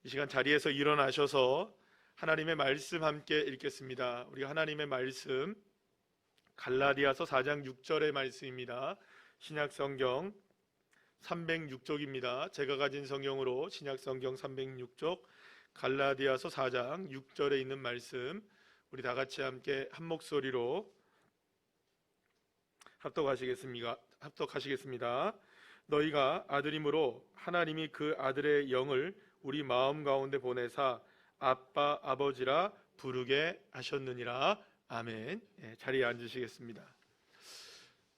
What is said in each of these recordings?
이 시간 자리에서 일어나셔서 하나님의 말씀 함께 읽겠습니다. 우리가 하나님의 말씀 갈라디아서 4장 6절의 말씀입니다. 신약성경 306쪽입니다. 제가 가진 성경으로 신약성경 306쪽 갈라디아서 4장 6절에 있는 말씀, 우리 다 같이 함께 한 목소리로 합독하시겠습니다. 너희가 아들이므로 하나님이 그 아들의 영을 우리 마음 가운데 보내사 아빠 아버지라 부르게 하셨느니라. 아멘. 자리에 앉으시겠습니다.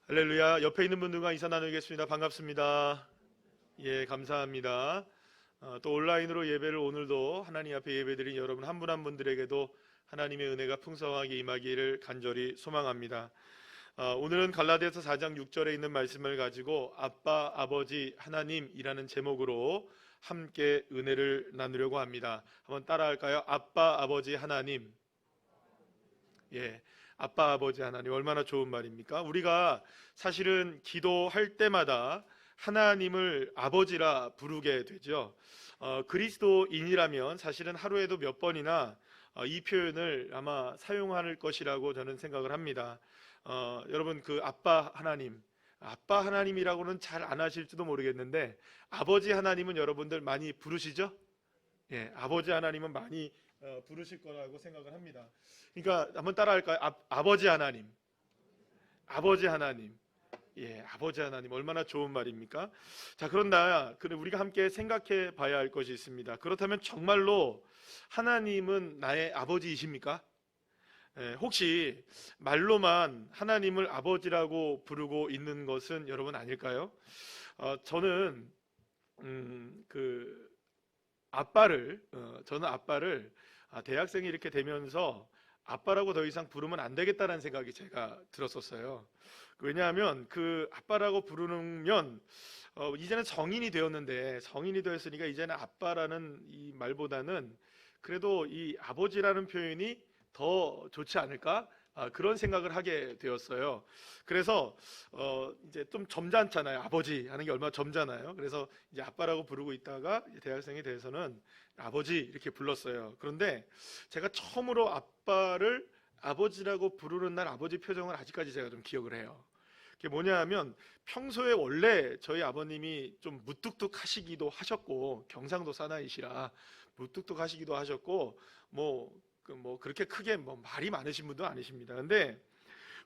할렐루야. 옆에 있는 분들과 인사 나누겠습니다. 반갑습니다. 감사합니다. 또 온라인으로 예배를 오늘도 하나님 앞에 예배드린 여러분 한 분 한 분들에게도 하나님의 은혜가 풍성하게 임하기를 간절히 소망합니다. 오늘은 갈라디아서 4장 6절에 있는 말씀을 가지고 아빠 아버지 하나님이라는 제목으로 함께 은혜를 나누려고 합니다. 한번 따라할까요? 아빠 아버지 하나님. 아빠 아버지 하나님, 얼마나 좋은 말입니까? 우리가 사실은 기도할 때마다 하나님을 아버지라 부르게 되죠. 그리스도인이라면 사실은 하루에도 몇 번이나 이 표현을 아마 사용할 것이라고 저는 생각을 합니다. 여러분, 그 아빠 하나님이라고는 잘 안 하실지도 모르겠는데 아버지 하나님은 여러분들 많이 부르시죠? 아버지 하나님은 많이 부르실 거라고 생각을 합니다. 그러니까 한번 따라할까요? 아버지 하나님. 아버지 하나님. 아버지 하나님, 얼마나 좋은 말입니까? 자, 그런데 우리가 함께 생각해 봐야 할 것이 있습니다. 그렇다면 정말로 하나님은 나의 아버지이십니까? 혹시 말로만 하나님을 아버지라고 부르고 있는 것은 여러분 아닐까요? 저는 저는 아빠를 대학생이 이렇게 되면서 아빠라고 더 이상 부르면 안 되겠다는 생각이 제가 들었었어요. 왜냐하면 그 아빠라고 부르면 이제는 성인이 되었으니까 이제는 아빠라는 이 말보다는 그래도 이 아버지라는 표현이 더 좋지 않을까? 그런 생각을 하게 되었어요. 그래서 이제 좀 점잖잖아요. 아버지 하는 게 얼마나 점잖아요. 그래서 이제 아빠라고 부르고 있다가 대학생이 돼서는 아버지 이렇게 불렀어요. 그런데 제가 처음으로 아빠를 아버지라고 부르는 날 아버지 표정을 아직까지 제가 좀 기억을 해요. 그게 뭐냐 하면 평소에 원래 저희 아버님이 좀 무뚝뚝하시기도 하셨고, 경상도 사나이시라 무뚝뚝하시기도 하셨고, 그렇게 크게 말이 많으신 분도 아니십니다. 근데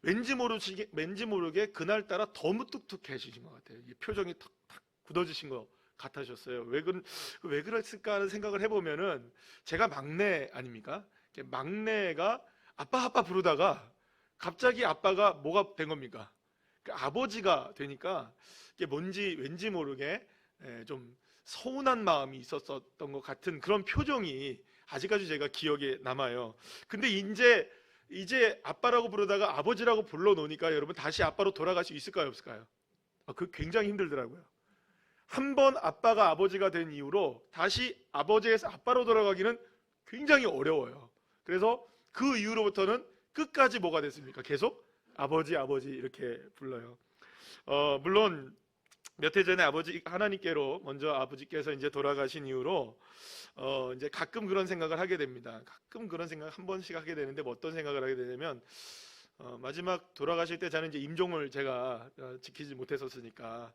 왠지 모르게 그날따라 더 무뚝뚝해지신 것 같아요. 이 표정이 탁탁 굳어지신 것 같으셨어요. 왜 그랬을까 하는 생각을 해보면은 제가 막내 아닙니까? 막내가 아빠 부르다가 갑자기 아빠가 뭐가 된 겁니까? 아버지가 되니까 이게 왠지 모르게 좀 서운한 마음이 있었던 것 같은 그런 표정이 아직까지 제가 기억에 남아요. 근데 이제 아빠라고 부르다가 아버지라고 불러놓으니까 여러분 다시 아빠로 돌아갈 수 있을까요, 없을까요? 그 굉장히 힘들더라고요. 한 번 아빠가 아버지가 된 이후로 다시 아버지에서 아빠로 돌아가기는 굉장히 어려워요. 그래서 그 이후로부터는 끝까지 뭐가 됐습니까? 계속 아버지 이렇게 불러요. 물론 몇 해 전에 하나님께로 먼저 아버지께서 이제 돌아가신 이후로 이제 가끔 그런 생각을 하게 됩니다. 가끔 그런 생각 한 번씩 하게 되는데 어떤 생각을 하게 되냐면 마지막 돌아가실 때 저는 이제 임종을 제가 지키지 못했었으니까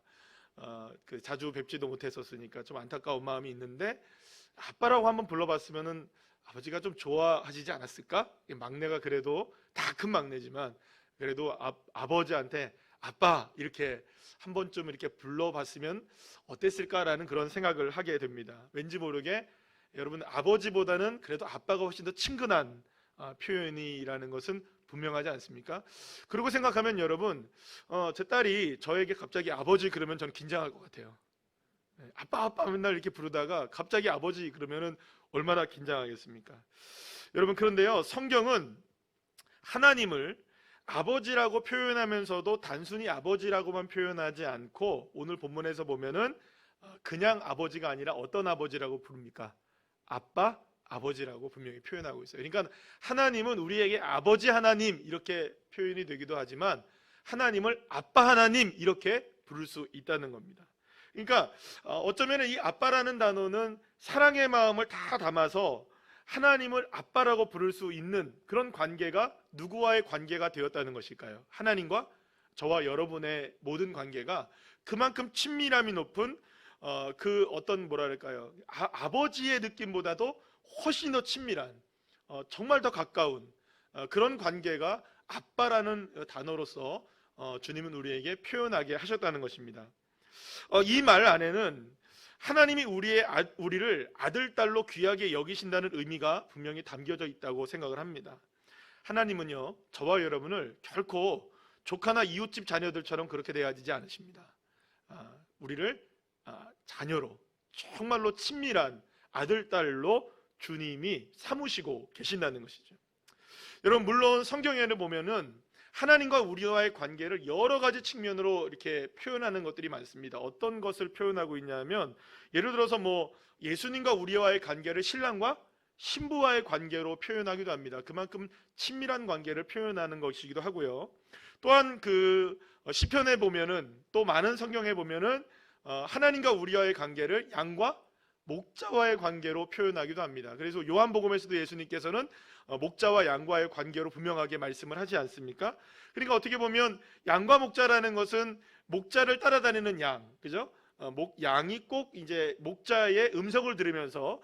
자주 뵙지도 못했었으니까 좀 안타까운 마음이 있는데 아빠라고 한번 불러봤으면은 아버지가 좀 좋아하시지 않았을까? 막내가 그래도 다 큰 막내지만 그래도 아버지한테 아빠 이렇게 한 번쯤 이렇게 불러봤으면 어땠을까라는 그런 생각을 하게 됩니다. 왠지 모르게 여러분 아버지보다는 그래도 아빠가 훨씬 더 친근한 표현이라는 것은 분명하지 않습니까? 그리고 생각하면 여러분 제 딸이 저에게 갑자기 아버지 그러면 저는 긴장할 것 같아요. 아빠 맨날 이렇게 부르다가 갑자기 아버지 그러면은 얼마나 긴장하겠습니까? 여러분, 그런데요, 성경은 하나님을 아버지라고 표현하면서도 단순히 아버지라고만 표현하지 않고 오늘 본문에서 보면은 그냥 아버지가 아니라 어떤 아버지라고 부릅니까? 아빠, 아버지라고 분명히 표현하고 있어요. 그러니까 하나님은 우리에게 아버지 하나님 이렇게 표현이 되기도 하지만 하나님을 아빠 하나님 이렇게 부를 수 있다는 겁니다. 그러니까 어쩌면 이 아빠라는 단어는 사랑의 마음을 다 담아서 하나님을 아빠라고 부를 수 있는 그런 관계가 누구와의 관계가 되었다는 것일까요? 하나님과 저와 여러분의 모든 관계가 그만큼 친밀함이 높은 그 어떤 뭐랄까요? 아버지의 느낌보다도 훨씬 더 친밀한 정말 더 가까운 그런 관계가 아빠라는 단어로서 주님은 우리에게 표현하게 하셨다는 것입니다. 이 말 안에는 하나님이 우리를 아들, 딸로 귀하게 여기신다는 의미가 분명히 담겨져 있다고 생각을 합니다. 하나님은요, 저와 여러분을 결코 조카나 이웃집 자녀들처럼 그렇게 대하지 않으십니다. 우리를 자녀로, 정말로 친밀한 아들, 딸로 주님이 삼으시고 계신다는 것이죠. 여러분, 물론 성경에는 보면은 하나님과 우리와의 관계를 여러 가지 측면으로 이렇게 표현하는 것들이 많습니다. 어떤 것을 표현하고 있냐면, 예를 들어서 예수님과 우리와의 관계를 신랑과 신부와의 관계로 표현하기도 합니다. 그만큼 친밀한 관계를 표현하는 것이기도 하고요. 또한 그 시편에 보면은, 또 많은 성경에 보면은 하나님과 우리와의 관계를 양과 목자와의 관계로 표현하기도 합니다. 그래서 요한복음에서도 예수님께서는 목자와 양과의 관계로 분명하게 말씀을 하지 않습니까? 그러니까 어떻게 보면 양과 목자라는 것은 목자를 따라다니는 양, 그죠? 양이 꼭 이제 목자의 음성을 들으면서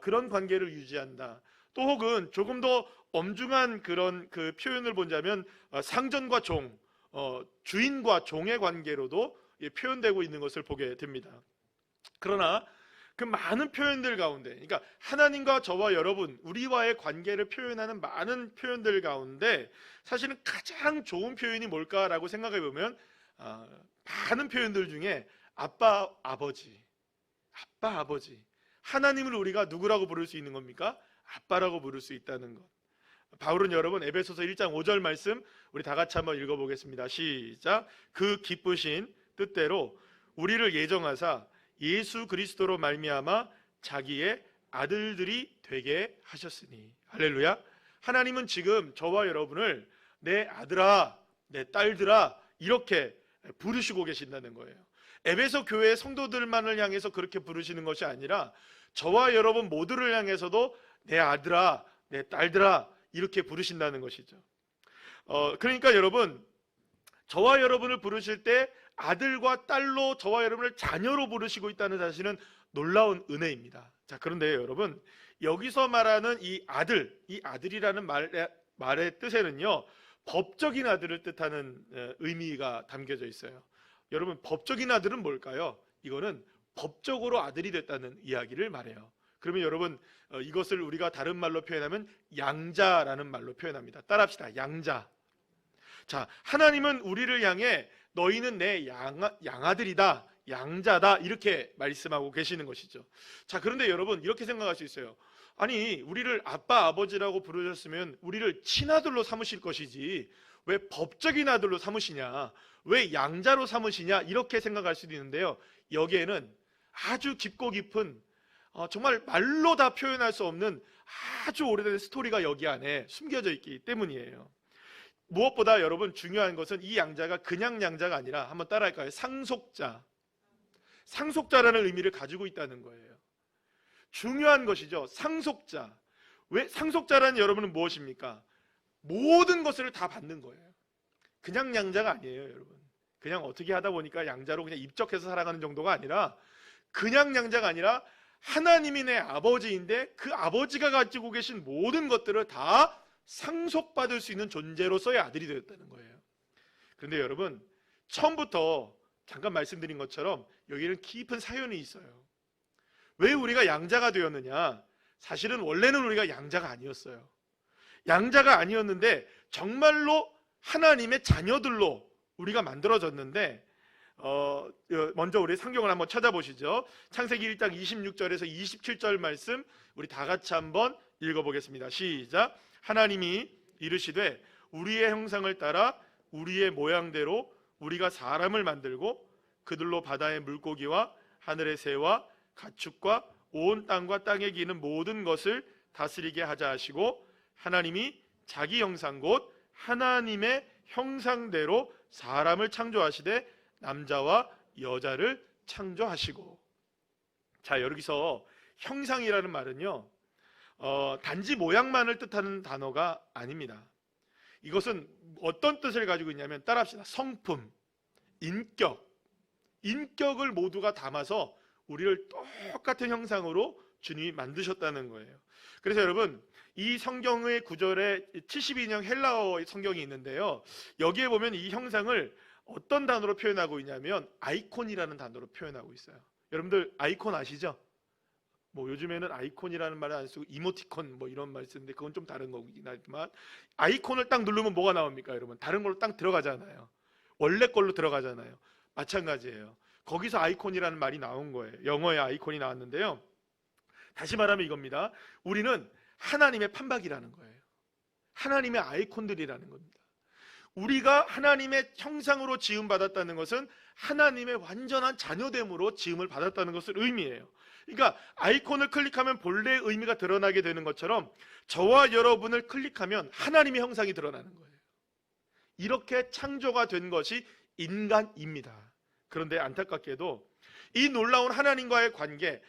그런 관계를 유지한다. 또 혹은 조금 더 엄중한 그런 그 표현을 본다면 상전과 종, 주인과 종의 관계로도 표현되고 있는 것을 보게 됩니다. 그러나 그 많은 표현들 가운데, 그러니까 하나님과 저와 여러분, 우리와의 관계를 표현하는 많은 표현들 가운데 사실은 가장 좋은 표현이 뭘까라고 생각해 보면 많은 표현들 중에 아빠, 아버지, 하나님을 우리가 누구라고 부를 수 있는 겁니까? 아빠라고 부를 수 있다는 것. 바울은 여러분 에베소서 1장 5절 말씀 우리 다 같이 한번 읽어보겠습니다. 시작. 그 기쁘신 뜻대로 우리를 예정하사 예수 그리스도로 말미암아 자기의 아들들이 되게 하셨으니. 할렐루야. 하나님은 지금 저와 여러분을 내 아들아, 내 딸들아 이렇게 부르시고 계신다는 거예요. 에베소 교회 성도들만을 향해서 그렇게 부르시는 것이 아니라 저와 여러분 모두를 향해서도 내 아들아, 내 딸들아 이렇게 부르신다는 것이죠. 그러니까 여러분, 저와 여러분을 부르실 때 아들과 딸로 저와 여러분을 자녀로 부르시고 있다는 사실은 놀라운 은혜입니다. 자, 그런데 여러분, 여기서 말하는 이 아들이라는 말의 뜻에는요, 법적인 아들을 뜻하는 의미가 담겨져 있어요. 여러분, 법적인 아들은 뭘까요? 이거는 법적으로 아들이 됐다는 이야기를 말해요. 그러면 여러분, 이것을 우리가 다른 말로 표현하면 양자라는 말로 표현합니다. 따라합시다. 양자. 자, 하나님은 우리를 향해 너희는 내 양아들이다, 양자다 이렇게 말씀하고 계시는 것이죠. 자, 그런데 여러분 이렇게 생각할 수 있어요. 아니, 우리를 아빠, 아버지라고 부르셨으면 우리를 친아들로 삼으실 것이지 왜 법적인 아들로 삼으시냐, 왜 양자로 삼으시냐 이렇게 생각할 수도 있는데요, 여기에는 아주 깊고 깊은 정말 말로 다 표현할 수 없는 아주 오래된 스토리가 여기 안에 숨겨져 있기 때문이에요. 무엇보다 여러분 중요한 것은 이 양자가 그냥 양자가 아니라, 한번 따라할까요? 상속자라는 의미를 가지고 있다는 거예요. 중요한 것이죠. 상속자. 왜 상속자라는 여러분은 무엇입니까? 모든 것을 다 받는 거예요. 그냥 양자가 아니에요, 여러분. 그냥 어떻게 하다 보니까 양자로 그냥 입적해서 살아가는 정도가 아니라, 그냥 양자가 아니라 하나님이 내 아버지인데 그 아버지가 가지고 계신 모든 것들을 다 상속받을 수 있는 존재로서의 아들이 되었다는 거예요. 그런데 여러분, 처음부터 잠깐 말씀드린 것처럼 여기는 깊은 사연이 있어요. 왜 우리가 양자가 되었느냐? 사실은 원래는 우리가 양자가 아니었어요. 양자가 아니었는데 정말로 하나님의 자녀들로 우리가 만들어졌는데, 먼저 우리 성경을 한번 찾아보시죠. 창세기 1장 26절에서 27절 말씀 우리 다 같이 한번 읽어보겠습니다. 시작. 하나님이 이르시되 우리의 형상을 따라 우리의 모양대로 우리가 사람을 만들고 그들로 바다의 물고기와 하늘의 새와 가축과 온 땅과 땅에 기는 모든 것을 다스리게 하자 하시고, 하나님이 자기 형상 곧 하나님의 형상대로 사람을 창조하시되 남자와 여자를 창조하시고. 자, 여기서 형상이라는 말은요, 단지 모양만을 뜻하는 단어가 아닙니다. 이것은 어떤 뜻을 가지고 있냐면, 따라합시다. 성품, 인격을 모두가 담아서 우리를 똑같은 형상으로 주님이 만드셨다는 거예요. 그래서 여러분, 이 성경의 구절에 72인형 헬라어 성경이 있는데요, 여기에 보면 이 형상을 어떤 단어로 표현하고 있냐면 아이콘이라는 단어로 표현하고 있어요. 여러분들 아이콘 아시죠? 뭐 요즘에는 아이콘이라는 말을 안 쓰고 이모티콘 뭐 이런 말 쓰는데 그건 좀 다른 거긴 하지만, 아이콘을 딱 누르면 뭐가 나옵니까 여러분? 다른 걸로 딱 들어가잖아요. 원래 걸로 들어가잖아요. 마찬가지예요. 거기서 아이콘이라는 말이 나온 거예요. 영어의 아이콘이 나왔는데요, 다시 말하면 이겁니다. 우리는 하나님의 판박이라는 거예요. 하나님의 아이콘들이라는 겁니다. 우리가 하나님의 형상으로 지음받았다는 것은 하나님의 완전한 자녀됨으로 지음을 받았다는 것을 의미해요. 그러니까 아이콘을 클릭하면 본래의 의미가 드러나게 되는 것처럼 저와 여러분을 클릭하면 하나님의 형상이 드러나는 거예요. 이렇게 창조가 된 것이 인간입니다. 그런데 안타깝게도 이 놀라운 하나님과의 관계,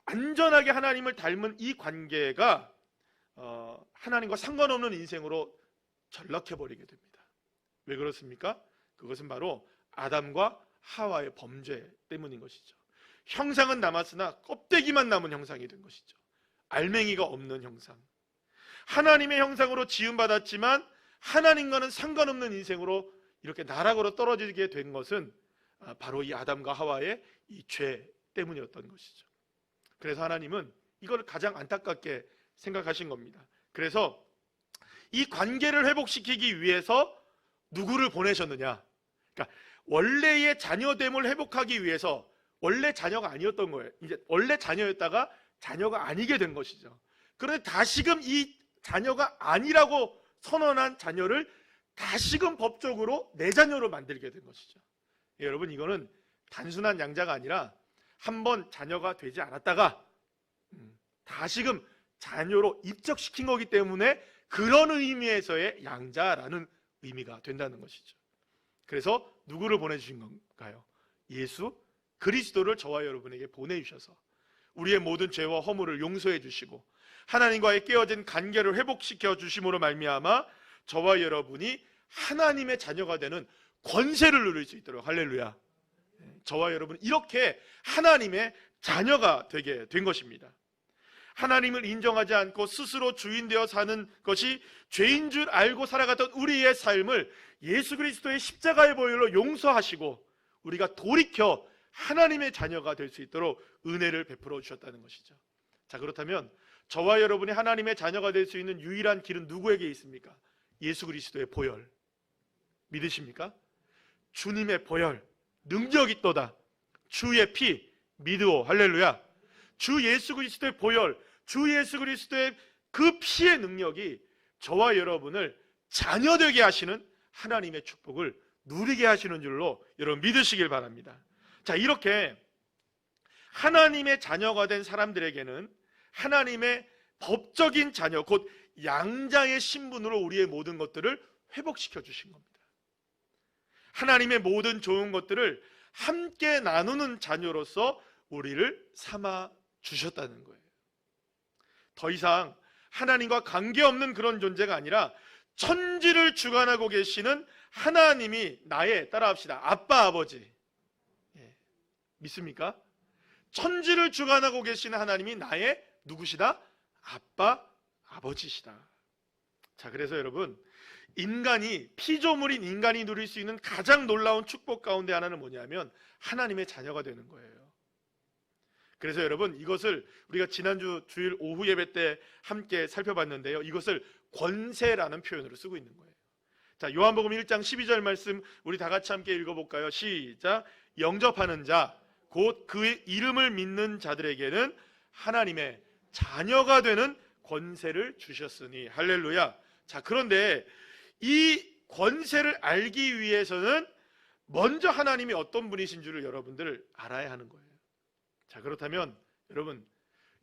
완전하게 하나님을 닮은 이 관계가 하나님과 상관없는 인생으로 전락해버리게 됩니다. 왜 그렇습니까? 그것은 바로 아담과 하와의 범죄 때문인 것이죠. 형상은 남았으나 껍데기만 남은 형상이 된 것이죠. 알맹이가 없는 형상. 하나님의 형상으로 지음받았지만 하나님과는 상관없는 인생으로 이렇게 나락으로 떨어지게 된 것은 바로 이 아담과 하와의 이 죄 때문이었던 것이죠. 그래서 하나님은 이걸 가장 안타깝게 생각하신 겁니다. 그래서 이 관계를 회복시키기 위해서 누구를 보내셨느냐? 그러니까 원래의 자녀됨을 회복하기 위해서, 원래 자녀가 아니었던 거예요. 이제 원래 자녀였다가 자녀가 아니게 된 것이죠. 그런데 다시금 이 자녀가 아니라고 선언한 자녀를 다시금 법적으로 내 자녀로 만들게 된 것이죠. 예, 여러분, 이거는 단순한 양자가 아니라 한번 자녀가 되지 않았다가 다시금 자녀로 입적시킨 거기 때문에 그런 의미에서의 양자라는 의미가 된다는 것이죠. 그래서 누구를 보내주신 건가요? 예수 그리스도를 저와 여러분에게 보내주셔서 우리의 모든 죄와 허물을 용서해 주시고 하나님과의 깨어진 관계를 회복시켜 주심으로 말미암아 저와 여러분이 하나님의 자녀가 되는 권세를 누릴 수 있도록, 할렐루야, 저와 여러분 이렇게 하나님의 자녀가 되게 된 것입니다. 하나님을 인정하지 않고 스스로 주인 되어 사는 것이 죄인 줄 알고 살아갔던 우리의 삶을 예수 그리스도의 십자가의 보혈로 용서하시고 우리가 돌이켜 하나님의 자녀가 될 수 있도록 은혜를 베풀어 주셨다는 것이죠. 자, 그렇다면 저와 여러분이 하나님의 자녀가 될 수 있는 유일한 길은 누구에게 있습니까? 예수 그리스도의 보혈. 믿으십니까? 주님의 보혈, 능력이 있도다. 주의 피 믿으오. 할렐루야. 주 예수 그리스도의 보혈, 주 예수 그리스도의 그 피의 능력이 저와 여러분을 자녀되게 하시는 하나님의 축복을 누리게 하시는 줄로 여러분 믿으시길 바랍니다. 자, 이렇게 하나님의 자녀가 된 사람들에게는 하나님의 법적인 자녀, 곧 양자의 신분으로 우리의 모든 것들을 회복시켜 주신 겁니다. 하나님의 모든 좋은 것들을 함께 나누는 자녀로서 우리를 삼아 주셨다는 거예요. 더 이상 하나님과 관계없는 그런 존재가 아니라 천지를 주관하고 계시는 하나님이 나의, 따라합시다, 아빠 아버지. 믿습니까? 천지를 주관하고 계시는 하나님이 나의 누구시다? 아빠 아버지시다. 자, 그래서 여러분, 인간이, 피조물인 인간이 누릴 수 있는 가장 놀라운 축복 가운데 하나는 뭐냐면 하나님의 자녀가 되는 거예요. 그래서 여러분, 이것을 우리가 지난주 주일 오후 예배 때 함께 살펴봤는데요, 이것을 권세라는 표현으로 쓰고 있는 거예요. 자, 요한복음 1장 12절 말씀 우리 다 같이 함께 읽어볼까요? 시작. 영접하는 자, 곧 그의 이름을 믿는 자들에게는 하나님의 자녀가 되는 권세를 주셨으니. 할렐루야. 자, 그런데 이 권세를 알기 위해서는 먼저 하나님이 어떤 분이신 줄을 여러분들 알아야 하는 거예요. 자, 그렇다면 여러분,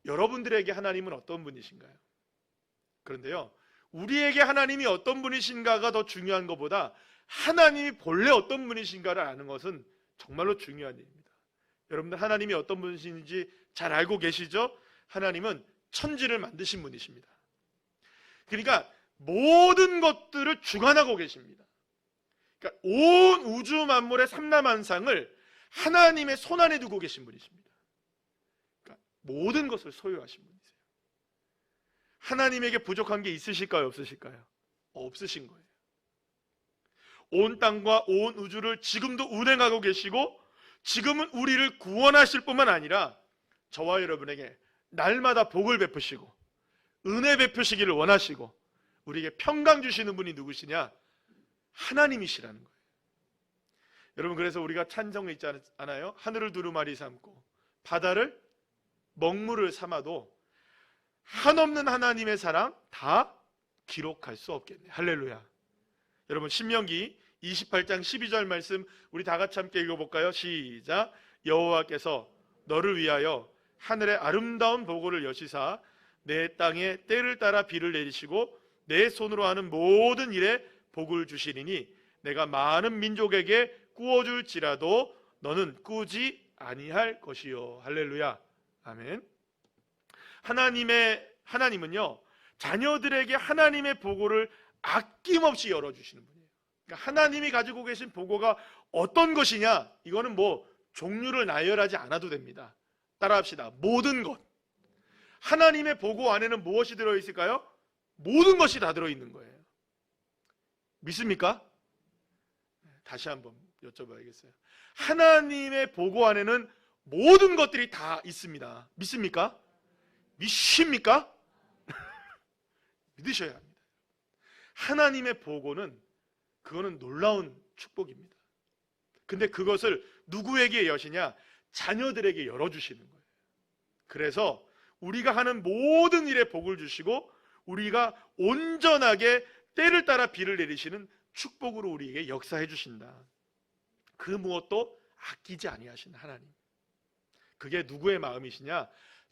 여러분들에게 하나님은 어떤 분이신가요? 그런데요, 우리에게 하나님이 어떤 분이신가가 더 중요한 것보다 하나님이 본래 어떤 분이신가를 아는 것은 정말로 중요한 일입니다. 여러분들 하나님이 어떤 분이신지 잘 알고 계시죠? 하나님은 천지를 만드신 분이십니다. 그러니까 모든 것들을 주관하고 계십니다. 그러니까 온 우주 만물의 삼라만상을 하나님의 손안에 두고 계신 분이십니다. 그러니까 모든 것을 소유하신 분이세요. 하나님에게 부족한 게 있으실까요? 없으실까요? 없으신 거예요. 온 땅과 온 우주를 지금도 운행하고 계시고, 지금은 우리를 구원하실 뿐만 아니라 저와 여러분에게 날마다 복을 베푸시고 은혜 베푸시기를 원하시고 우리에게 평강 주시는 분이 누구시냐? 하나님이시라는 거예요. 여러분, 그래서 우리가 찬송에 있지 않아요? 하늘을 두루마리 삼고 바다를 먹물을 삼아도 한없는 하나님의 사랑 다 기록할 수 없겠네. 할렐루야. 여러분, 신명기 28장 12절 말씀 우리 다 같이 함께 읽어볼까요? 시작. 여호와께서 너를 위하여 하늘의 아름다운 보고를 여시사 내 땅에 때를 따라 비를 내리시고 내 손으로 하는 모든 일에 복을 주시리니 내가 많은 민족에게 꾸어줄지라도 너는 꾸지 아니할 것이요. 할렐루야. 아멘. 하나님은요, 자녀들에게 하나님의 보고를 아낌없이 열어주시는 분이에요. 그러니까 하나님이 가지고 계신 보고가 어떤 것이냐, 이거는 뭐 종류를 나열하지 않아도 됩니다. 따라합시다. 모든 것. 하나님의 보고 안에는 무엇이 들어있을까요? 모든 것이 다 들어있는 거예요. 믿습니까? 다시 한번 여쭤봐야겠어요. 하나님의 보고 안에는 모든 것들이 다 있습니다. 믿습니까? 믿습니까? 믿으셔야 합니다. 하나님의 보고는 그거는 놀라운 축복입니다. 근데 그것을 누구에게 여시냐? 자녀들에게 열어주시는 거예요. 그래서 우리가 하는 모든 일에 복을 주시고 우리가 온전하게 때를 따라 비를 내리시는 축복으로 우리에게 역사해 주신다. 그 무엇도 아끼지 아니하신 하나님. 그게 누구의 마음이시냐?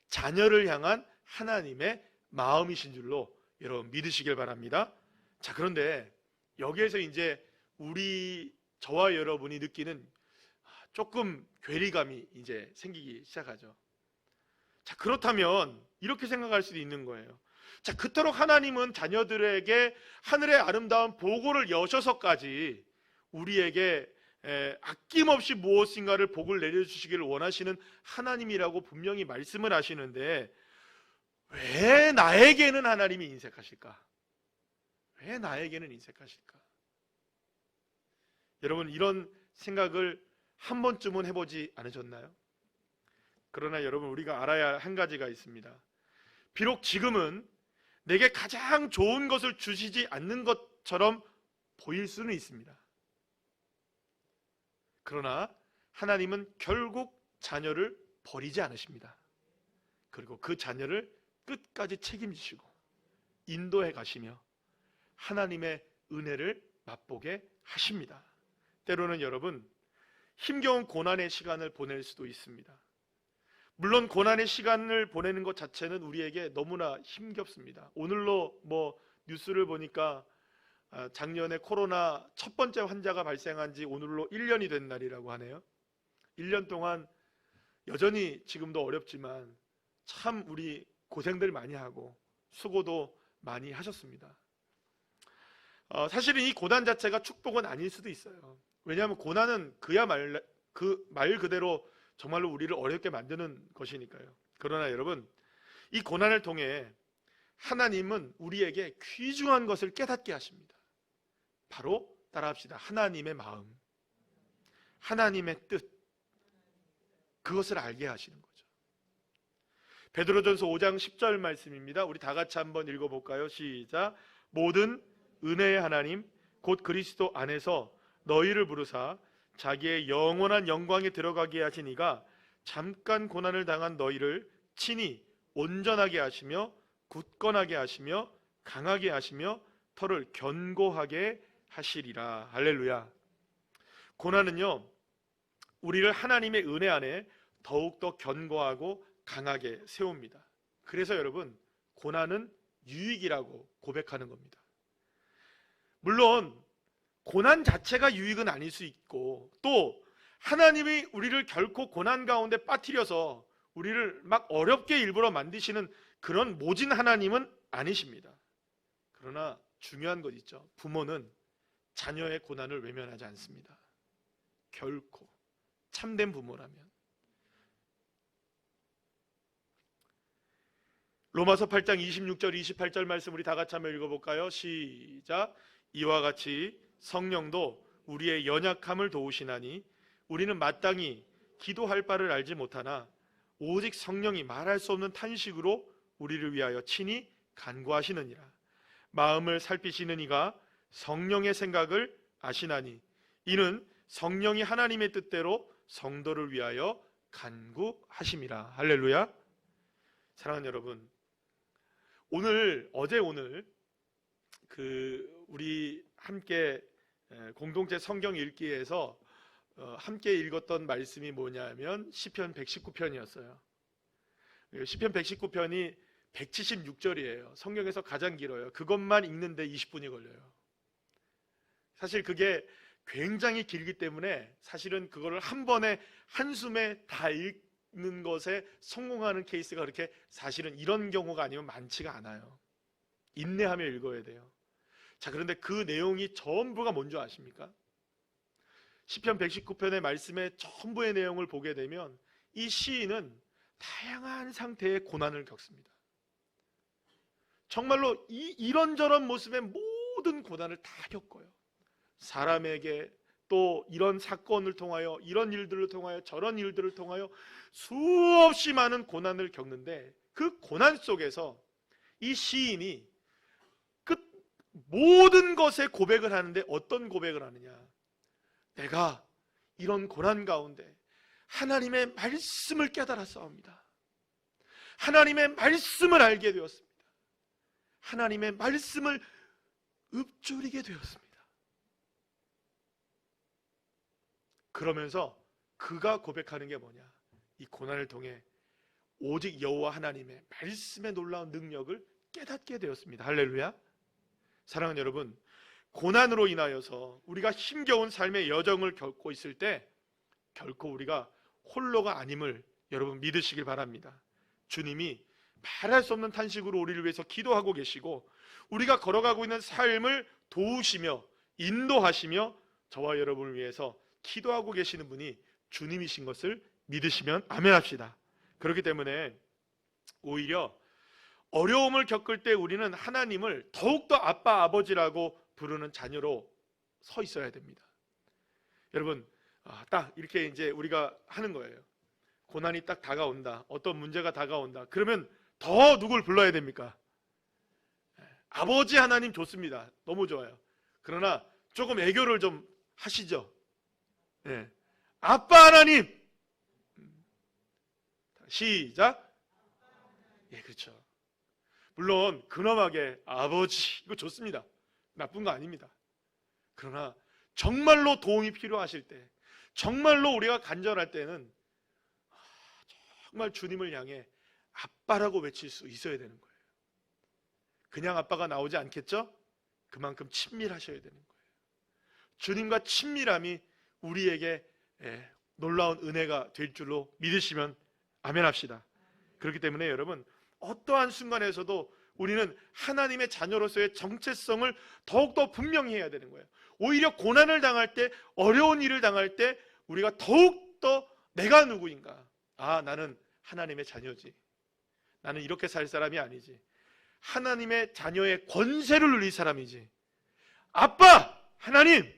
자녀를 향한 하나님의 마음이신 줄로 여러분 믿으시길 바랍니다. 자, 그런데 여기에서 이제 저와 여러분이 느끼는 조금 괴리감이 이제 생기기 시작하죠. 자, 그렇다면 이렇게 생각할 수도 있는 거예요. 자, 그토록 하나님은 자녀들에게 하늘의 아름다운 보고를 여셔서까지 우리에게 아낌없이 무엇인가를 복을 내려주시기를 원하시는 하나님이라고 분명히 말씀을 하시는데 왜 나에게는 하나님이 인색하실까? 왜 나에게는 인색하실까? 여러분, 이런 생각을 한 번쯤은 해보지 않으셨나요? 그러나 여러분, 우리가 알아야 할 한 가지가 있습니다. 비록 지금은 내게 가장 좋은 것을 주시지 않는 것처럼 보일 수는 있습니다. 그러나 하나님은 결국 자녀를 버리지 않으십니다. 그리고 그 자녀를 끝까지 책임지시고 인도해 가시며 하나님의 은혜를 맛보게 하십니다. 때로는 여러분, 힘겨운 고난의 시간을 보낼 수도 있습니다. 물론 고난의 시간을 보내는 것 자체는 우리에게 너무나 힘겹습니다. 오늘로 뉴스를 보니까 작년에 코로나 첫 번째 환자가 발생한 지 오늘로 1년이 된 날이라고 하네요. 1년 동안 여전히 지금도 어렵지만 참 우리 고생들 많이 하고 수고도 많이 하셨습니다. 사실은 이 고난 자체가 축복은 아닐 수도 있어요. 왜냐하면 고난은 그 말 그대로 정말로 우리를 어렵게 만드는 것이니까요. 그러나 여러분, 이 고난을 통해 하나님은 우리에게 귀중한 것을 깨닫게 하십니다. 바로 따라합시다. 하나님의 마음, 하나님의 뜻, 그것을 알게 하시는 거죠. 베드로전서 5장 10절 말씀입니다. 우리 다 같이 한번 읽어볼까요? 시작. 모든 은혜의 하나님 곧 그리스도 안에서 너희를 부르사 자기의 영원한 영광에 들어가게 하신 이가 잠깐 고난을 당한 너희를 친히 온전하게 하시며 굳건하게 하시며 강하게 하시며 터를 견고하게 하시리라. 할렐루야. 고난은요, 우리를 하나님의 은혜 안에 더욱더 견고하고 강하게 세웁니다. 그래서 여러분, 고난은 유익이라고 고백하는 겁니다. 물론 고난 자체가 유익은 아닐 수 있고 또 하나님이 우리를 결코 고난 가운데 빠뜨려서 우리를 막 어렵게 일부러 만드시는 그런 모진 하나님은 아니십니다. 그러나 중요한 것 있죠. 부모는 자녀의 고난을 외면하지 않습니다. 결코. 참된 부모라면. 로마서 8장 26절 28절 말씀 우리 다 같이 한번 읽어볼까요? 시작. 이와 같이 성령도 우리의 연약함을 도우시나니 우리는 마땅히 기도할 바를 알지 못하나 오직 성령이 말할 수 없는 탄식으로 우리를 위하여 친히 간구하시느니라. 마음을 살피시는 이가 성령의 생각을 아시나니 이는 성령이 하나님의 뜻대로 성도를 위하여 간구하심이라. 할렐루야. 사랑하는 여러분, 오늘 우리 함께 공동체 성경 읽기에서 함께 읽었던 말씀이 뭐냐면 시편 119편이었어요. 시편 119편이 176절이에요. 성경에서 가장 길어요. 그것만 읽는데 20분이 걸려요. 사실 그게 굉장히 길기 때문에 사실은 그거를 한 번에 한숨에 다 읽는 것에 성공하는 케이스가 그렇게 사실은 이런 경우가 아니면 많지가 않아요. 인내하며 읽어야 돼요. 자, 그런데 그 내용이 전부가 뭔지 아십니까? 시편 119편의 말씀의 전부의 내용을 보게 되면 이 시인은 다양한 상태의 고난을 겪습니다. 정말로 이런저런 모습의 모든 고난을 다 겪어요. 사람에게, 또 이런 사건을 통하여, 이런 일들을 통하여, 저런 일들을 통하여 수없이 많은 고난을 겪는데 그 고난 속에서 이 시인이 그 모든 것에 고백을 하는데 어떤 고백을 하느냐? 내가 이런 고난 가운데 하나님의 말씀을 깨달았사옵니다. 하나님의 말씀을 알게 되었습니다. 하나님의 말씀을 읊조리게 되었습니다. 그러면서 그가 고백하는 게 뭐냐? 이 고난을 통해 오직 여호와 하나님의 말씀의 놀라운 능력을 깨닫게 되었습니다. 할렐루야. 사랑하는 여러분, 고난으로 인하여서 우리가 힘겨운 삶의 여정을 겪고 있을 때 결코 우리가 홀로가 아님을 여러분 믿으시길 바랍니다. 주님이 말할 수 없는 탄식으로 우리를 위해서 기도하고 계시고 우리가 걸어가고 있는 삶을 도우시며 인도하시며 저와 여러분을 위해서 기도하고 계시는 분이 주님이신 것을 믿으시면 아멘 합시다. 그렇기 때문에 오히려 어려움을 겪을 때 우리는 하나님을 더욱더 아빠 아버지라고 부르는 자녀로 서 있어야 됩니다. 여러분, 딱 이렇게 이제 우리가 하는 거예요. 고난이 딱 다가온다, 어떤 문제가 다가온다, 그러면 더 누굴 불러야 됩니까? 아버지 하나님 좋습니다. 너무 좋아요. 그러나 조금 애교를 좀 하시죠. 네. 아빠 하나님. 시작. 예, 그렇죠. 물론 근엄하게 아버지 이거 좋습니다. 나쁜 거 아닙니다. 그러나 정말로 도움이 필요하실 때, 정말로 우리가 간절할 때는 정말 주님을 향해 아빠라고 외칠 수 있어야 되는 거예요. 그냥 아빠가 나오지 않겠죠? 그만큼 친밀하셔야 되는 거예요. 주님과 친밀함이 우리에게 놀라운 은혜가 될 줄로 믿으시면 아멘 합시다. 그렇기 때문에 여러분, 어떠한 순간에서도 우리는 하나님의 자녀로서의 정체성을 더욱더 분명히 해야 되는 거예요. 오히려 고난을 당할 때, 어려운 일을 당할 때 우리가 더욱더 내가 누구인가? 나는 하나님의 자녀지. 나는 이렇게 살 사람이 아니지. 하나님의 자녀의 권세를 누릴 사람이지. 아빠 하나님,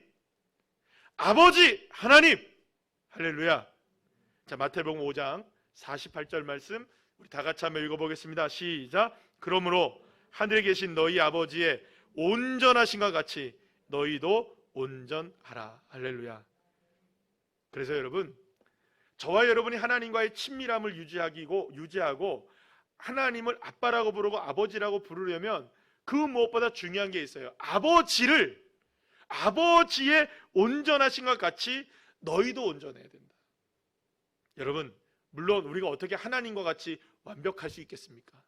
아버지 하나님. 할렐루야. 자, 마태복음 5장 48절 말씀 우리 다 같이 한번 읽어보겠습니다. 시작. 그러므로 하늘에 계신 너희 아버지의 온전하신과 같이 너희도 온전하라. 할렐루야. 그래서 여러분, 저와 여러분이 하나님과의 친밀함을 유지하고 하나님을 아빠라고 부르고 아버지라고 부르려면 그 무엇보다 중요한 게 있어요. 아버지의 온전하신 것 같이 너희도 온전해야 된다. 여러분, 물론 우리가 어떻게 하나님과 같이 완벽할 수 있겠습니까?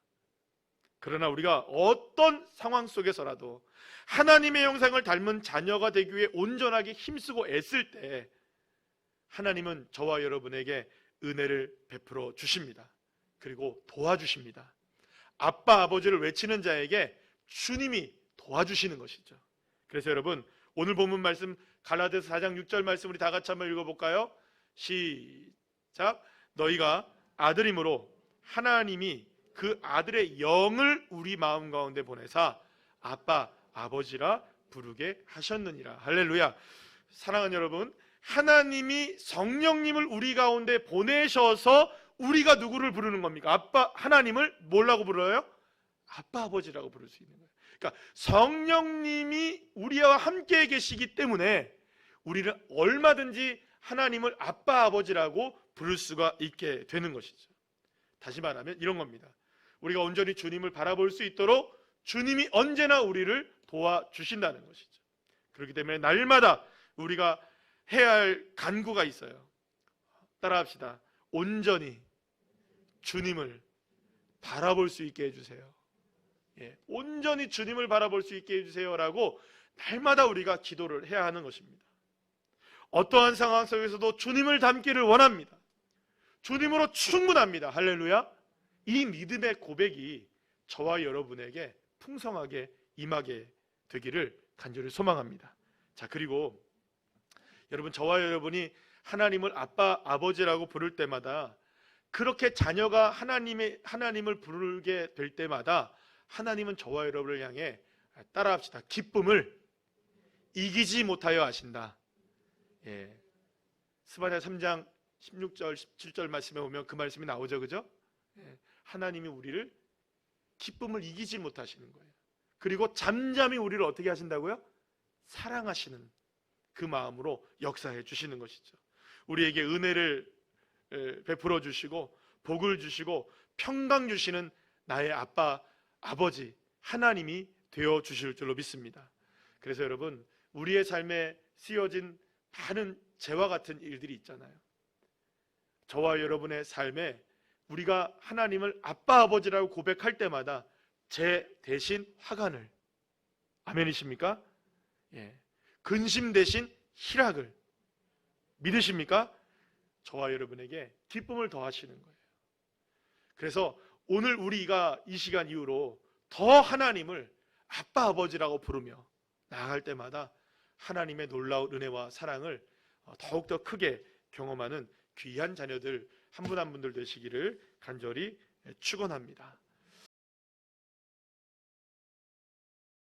그러나 우리가 어떤 상황 속에서라도 하나님의 형상을 닮은 자녀가 되기 위해 온전하게 힘쓰고 애쓸 때 하나님은 저와 여러분에게 은혜를 베풀어 주십니다. 그리고 도와주십니다. 아빠 아버지를 외치는 자에게 주님이 도와주시는 것이죠. 그래서 여러분, 오늘 본문 말씀 갈라디아서 4장 6절 말씀 우리 다 같이 한번 읽어볼까요? 시작. 너희가 아들이므로 하나님이 그 아들의 영을 우리 마음 가운데 보내사 아빠 아버지라 부르게 하셨느니라. 할렐루야. 사랑하는 여러분, 하나님이 성령님을 우리 가운데 보내셔서 우리가 누구를 부르는 겁니까? 아빠, 하나님을 뭐라고 불러요? 아빠 아버지라고 부를 수 있는 거예요. 그러니까 성령님이 우리와 함께 계시기 때문에 우리는 얼마든지 하나님을 아빠 아버지라고 부를 수가 있게 되는 것이죠. 다시 말하면 이런 겁니다. 우리가 온전히 주님을 바라볼 수 있도록 주님이 언제나 우리를 도와주신다는 것이죠. 그렇기 때문에 날마다 우리가 해야 할 간구가 있어요. 따라합시다. 온전히 주님을 바라볼 수 있게 해주세요. 온전히 주님을 바라볼 수 있게 해주세요라고 날마다 우리가 기도를 해야 하는 것입니다. 어떠한 상황 속에서도 주님을 닮기를 원합니다. 주님으로 충분합니다. 할렐루야. 이 믿음의 고백이 저와 여러분에게 풍성하게 임하게 되기를 간절히 소망합니다. 자, 그리고 여러분, 저와 여러분이 하나님을 아빠 아버지라고 부를 때마다, 그렇게 자녀가 하나님을 부르게 될 때마다 하나님은 저와 여러분을 향해, 따라합시다, 기쁨을 이기지 못하여 하신다. 스바냐 3장 16절 17절 말씀에 보면 그 말씀이 나오죠. 그죠? 하나님이 우리를 기쁨을 이기지 못하시는 거예요. 그리고 잠잠히 우리를 어떻게 하신다고요? 사랑하시는 그 마음으로 역사해 주시는 것이죠. 우리에게 은혜를 베풀어 주시고 복을 주시고 평강 주시는 나의 아빠 아버지 하나님이 되어 주실 줄로 믿습니다. 그래서 여러분, 우리의 삶에 쓰여진 많은 죄와 같은 일들이 있잖아요. 저와 여러분의 삶에 우리가 하나님을 아빠 아버지라고 고백할 때마다 죄 대신 화관을, 아멘이십니까? 근심 대신 희락을 믿으십니까? 저와 여러분에게 기쁨을 더하시는 거예요. 그래서 오늘 우리가 이 시간 이후로 더 하나님을 아빠 아버지라고 부르며 나아갈 때마다 하나님의 놀라운 은혜와 사랑을 더욱더 크게 경험하는 귀한 자녀들 한 분 한 분들 되시기를 간절히 축원합니다.